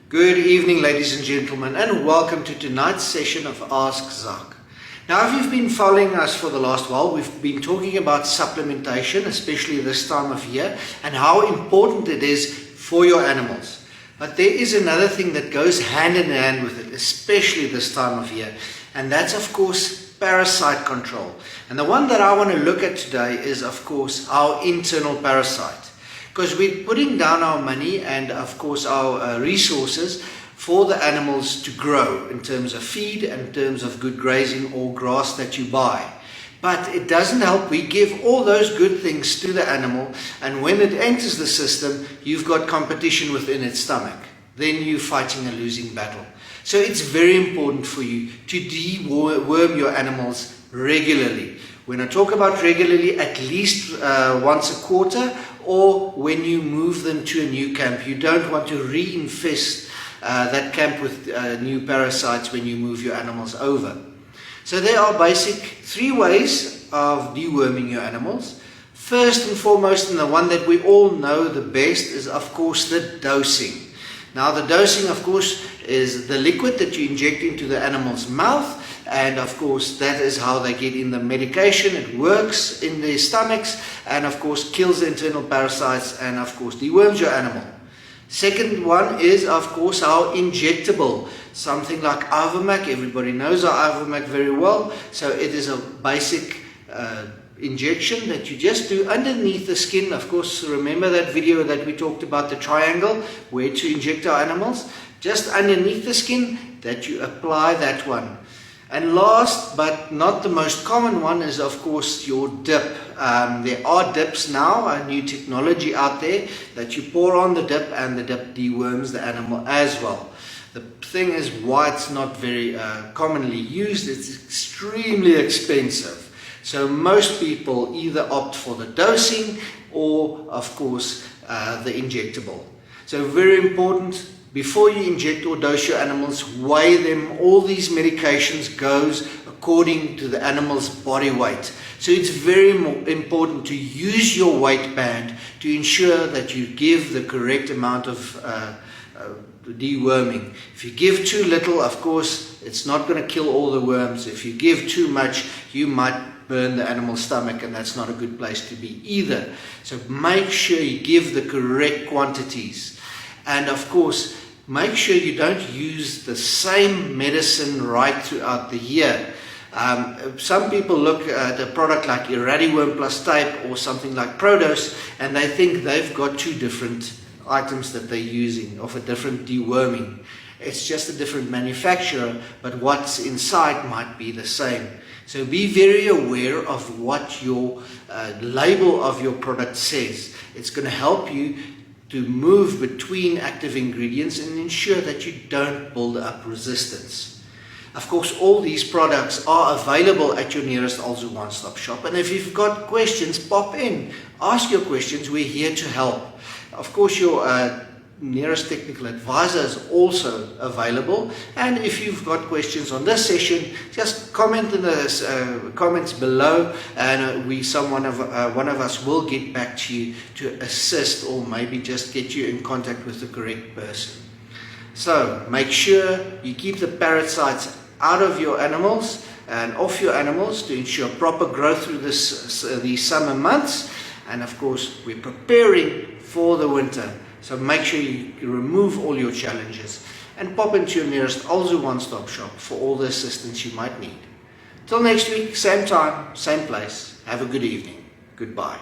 Good evening, ladies and gentlemen, and welcome to tonight's session of Ask Zach. Now, if you've been following us for the last while, we've been talking about supplementation, especially this time of year, and how important it is for your animals. But there is another thing that goes hand in hand with it, especially this time of year, and that's, of course, parasite control. And the one that I want to look at today is, of course, our internal parasite. Because we're putting down our money and, of course, our resources for the animals to grow in terms of feed and in terms of good grazing or grass that you buy. But it doesn't help. We give all those good things to the animal, and when it enters the system, you've got competition within its stomach. Then you're fighting a losing battle. So it's very important for you to deworm your animals regularly. When I talk about regularly, at least once a quarter, or when you move them to a new camp. You don't want to reinfest that camp with new parasites when you move your animals over. So there are basic 3 ways of deworming your animals. First and foremost, and the one that we all know the best, is of course the dosing. Now the dosing, of course, is the liquid that you inject into the animal's mouth, and of course that is how they get in the medication. It works in their stomachs and of course kills the internal parasites and of course deworms your animal. Second one is of course our injectable, something like Ivamac. Everybody knows our Ivamac very well. So it is a basic injection that you just do underneath the skin. Of course, remember that video that we talked about, the triangle, where to inject our animals? Just underneath the skin that you apply that one. And last but not the most common one is of course your dip. There are dips now, a new technology out there that you pour on the dip, and the dip deworms the animal as well. The thing is why it's not very commonly used. It's extremely expensive. So most people either opt for the dosing or of course the injectable. So very important. Before you inject or dose your animals, weigh them. All these medications goes according to the animal's body weight. So it's very important to use your weight band to ensure that you give the correct amount of deworming. If you give too little, of course, it's not going to kill all the worms. If you give too much, you might burn the animal's stomach, and that's not a good place to be either. So make sure you give the correct quantities. And of course, make sure you don't use the same medicine right throughout the year. Some people look at a product like Iradiworm plus tape or something like Produce, and they think they've got 2 different items that they're using of a different deworming. It's just a different manufacturer, but what's inside might be the same. So be very aware of what your label of your product says. It's going to help you to move between active ingredients and ensure that you don't build up resistance. Of course, all these products are available at your nearest Also One-Stop Shop, and if you've got questions, pop in. Ask your questions, we're here to help. Of course, your nearest technical advisor is also available, and if you've got questions on this session, just comment in the comments below, and one of us will get back to you to assist, or maybe just get you in contact with the correct person. So make sure you keep the parasites out of your animals and off your animals to ensure proper growth through these summer months. And of course, we're preparing for the winter. So make sure you remove all your challenges and pop into your nearest Also One-Stop Shop for all the assistance you might need. Till next week, same time, same place. Have a good evening. Goodbye.